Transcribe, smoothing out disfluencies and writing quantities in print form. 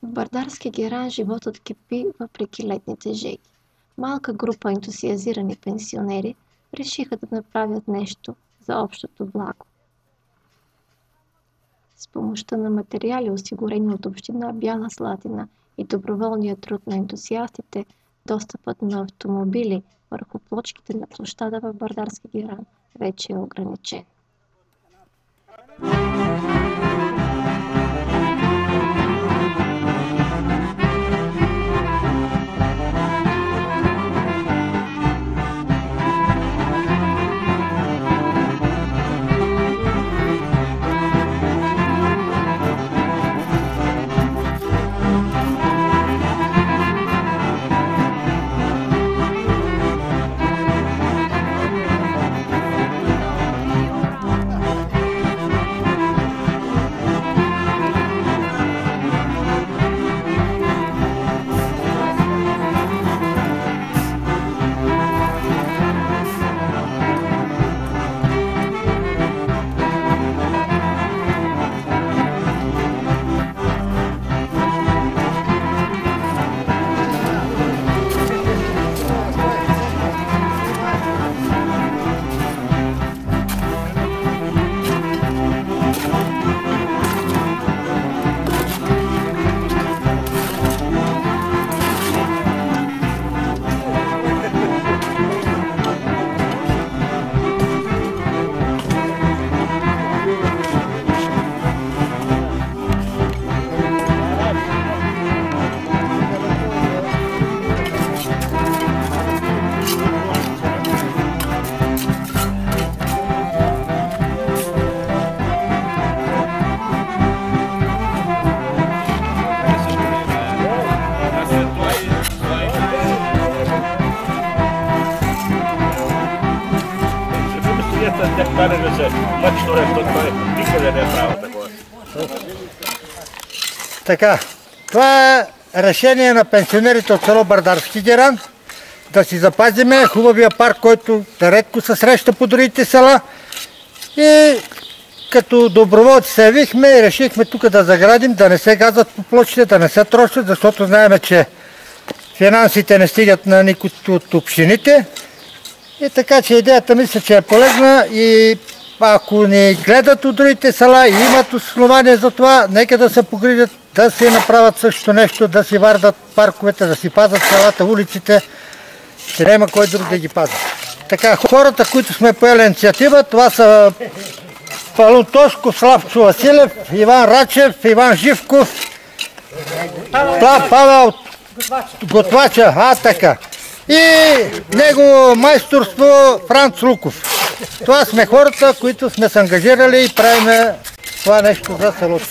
В Бърдарски геран животът кипи въпреки летните жеги. Малка група ентусиазирани пенсионери решиха да направят нещо за общото благо. С помощта на материали, осигурени от община Бяла Слатина и доброволния труд на ентусиастите, достъпът на автомобили върху плочките на площада в Бърдарски геран вече е ограничен. Така, това е решение на пенсионерите от село Бърдарски геран, да си запазиме хубавия парк, който редко се среща по другите села, и като доброволци се явихме и решихме тук да заградим, да не се газат по плочите, да не се трошат, защото знаем, че финансите не стигат на никой от общините. И така че идеята мисля, че е полезна, и ако ни гледат от другите села и имат основания за това, нека да се погрижат да си направят също нещо, да си вардат парковете, да си пазят селата, улиците, че няма кой друг да ги пази. Така, хората, които сме поели инициатива, това са Палун Тошков, Славчо Василев, Иван Рачев, Иван Живков, Павел Готвача, така. И негово майсторство Франц Луков. Това сме хората, които сме се ангажирали и правиме това нещо за селото.